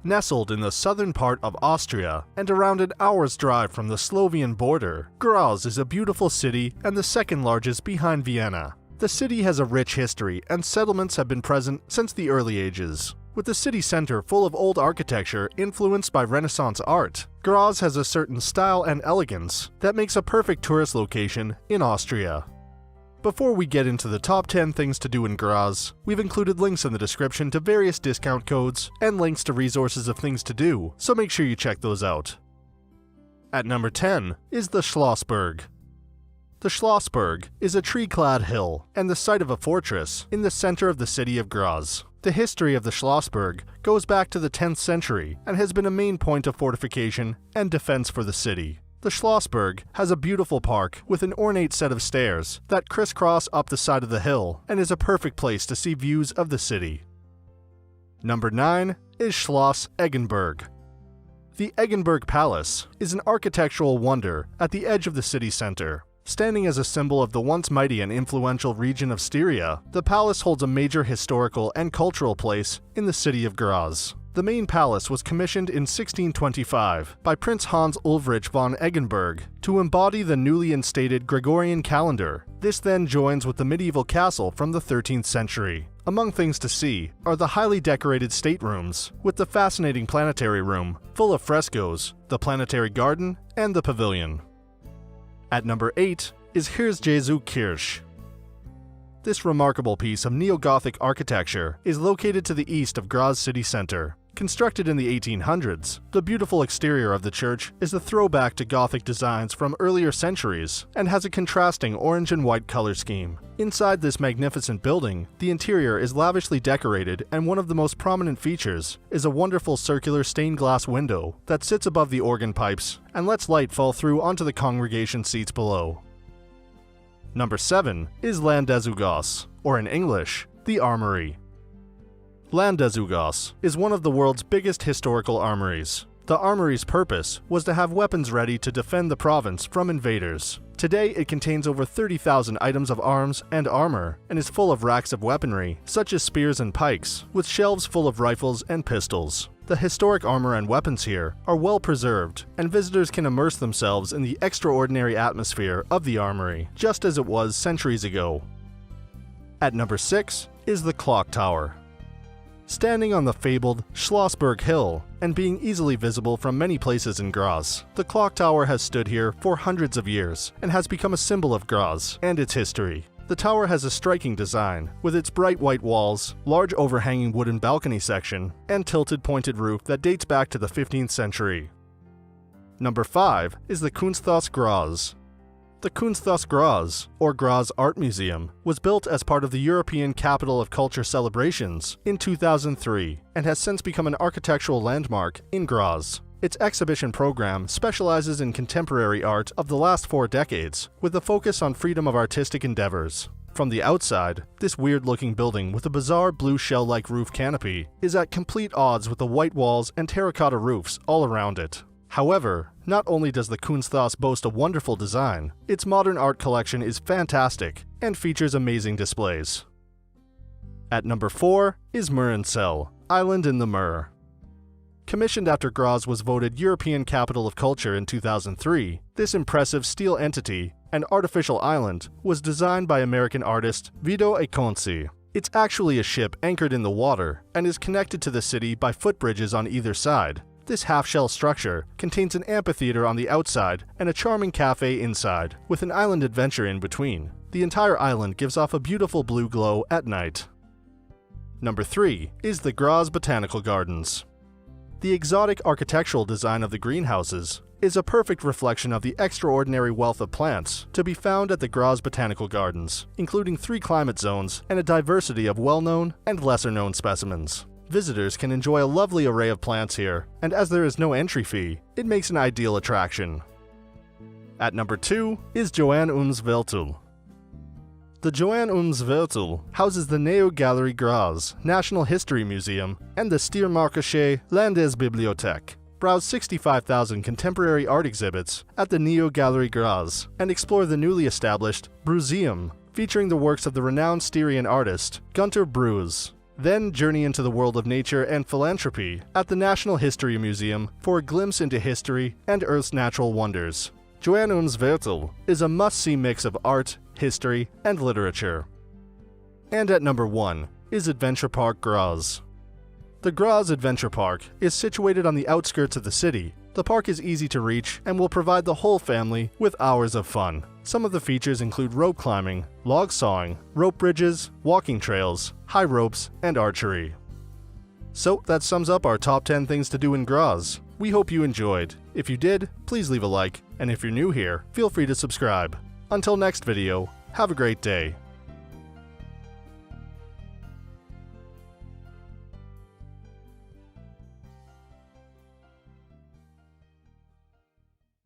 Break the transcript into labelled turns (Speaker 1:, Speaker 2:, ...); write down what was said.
Speaker 1: Nestled in the southern part of Austria and around an hour's drive from the Slovenian border, Graz is a beautiful city and the second largest behind Vienna. The city has a rich history and settlements have been present since the early ages. With the city center full of old architecture influenced by Renaissance art, Graz has a certain style and elegance that makes a perfect tourist location in Austria. Before we get into the top 10 things to do in Graz, we've included links in the description to various discount codes and links to resources of things to do, so make sure you check those out. At number 10 is the Schlossberg. The Schlossberg is a tree-clad hill and the site of a fortress in the center of the city of Graz. The history of the Schlossberg goes back to the 10th century and has been a main point of fortification and defense for the city. The Schlossberg has a beautiful park with an ornate set of stairs that crisscross up the side of the hill and is a perfect place to see views of the city. Number 9 is Schloss Eggenberg. The Eggenberg Palace is an architectural wonder at the edge of the city center. Standing as a symbol of the once mighty and influential region of Styria, the palace holds a major historical and cultural place in the city of Graz. The main palace was commissioned in 1625 by Prince Hans Ulrich von Eggenberg to embody the newly instated Gregorian calendar. This then joins with the medieval castle from the 13th century. Among things to see are the highly decorated staterooms, with the fascinating planetary room, full of frescoes, the planetary garden, and the pavilion. At number 8 is Hirsch Jesu Kirche. This remarkable piece of neo-Gothic architecture is located to the east of Graz city center. Constructed in the 1800s, the beautiful exterior of the church is a throwback to Gothic designs from earlier centuries and has a contrasting orange and white color scheme. Inside this magnificent building, the interior is lavishly decorated, and one of the most prominent features is a wonderful circular stained glass window that sits above the organ pipes and lets light fall through onto the congregation seats below. Number 7 is Landeshaus, or in English, the Armory. Landeshaus is one of the world's biggest historical armories. The armory's purpose was to have weapons ready to defend the province from invaders. Today, it contains over 30,000 items of arms and armor and is full of racks of weaponry, such as spears and pikes, with shelves full of rifles and pistols. The historic armor and weapons here are well preserved, and visitors can immerse themselves in the extraordinary atmosphere of the armory, just as it was centuries ago. At number 6 is the Clock Tower. Standing on the fabled Schlossberg Hill and being easily visible from many places in Graz, the clock tower has stood here for hundreds of years and has become a symbol of Graz and its history. The tower has a striking design, with its bright white walls, large overhanging wooden balcony section, and tilted pointed roof that dates back to the 15th century. Number 5 is the Kunsthaus Graz. The Kunsthaus Graz, or Graz Art Museum, was built as part of the European Capital of Culture celebrations in 2003 and has since become an architectural landmark in Graz. Its exhibition program specializes in contemporary art of the last 4 decades, with a focus on freedom of artistic endeavors. From the outside, this weird-looking building with a bizarre blue shell-like roof canopy is at complete odds with the white walls and terracotta roofs all around it. However, not only does the Kunsthaus boast a wonderful design, its modern art collection is fantastic and features amazing displays. At number 4 is Murrensell, Island in the Mur. Commissioned after Graz was voted European Capital of Culture in 2003, this impressive steel entity, an artificial island, was designed by American artist Vito Acconci. It's actually a ship anchored in the water and is connected to the city by footbridges on either side. This half-shell structure contains an amphitheater on the outside and a charming cafe inside, with an island adventure in between. The entire island gives off a beautiful blue glow at night. Number 3 is the Graz Botanical Gardens. The exotic architectural design of the greenhouses is a perfect reflection of the extraordinary wealth of plants to be found at the Graz Botanical Gardens, including 3 climate zones and a diversity of well-known and lesser-known specimens. Visitors can enjoy a lovely array of plants here, and as there is no entry fee, it makes an ideal attraction. At number 2 is Johann Weltel. The Johann Weltel houses the Neo-Galerie Graz National History Museum and the Steiermarkische Landesbibliothek. Browse 65,000 contemporary art exhibits at the Neo-Galerie Graz and explore the newly established Bruseum, featuring the works of the renowned Styrian artist Gunter Bruz. Then journey into the world of nature and philanthropy at the National History Museum for a glimpse into history and Earth's natural wonders. Joannumsviertel is a must-see mix of art, history, and literature. And at number 1 is Adventure Park Graz. The Graz Adventure Park is situated on the outskirts of the city. The park is easy to reach and will provide the whole family with hours of fun. Some of the features include rope climbing, log sawing, rope bridges, walking trails, high ropes, and archery. So that sums up our top 10 things to do in Graz. We hope you enjoyed. If you did, please leave a like, and if you're new here, feel free to subscribe. Until next video, have a great day.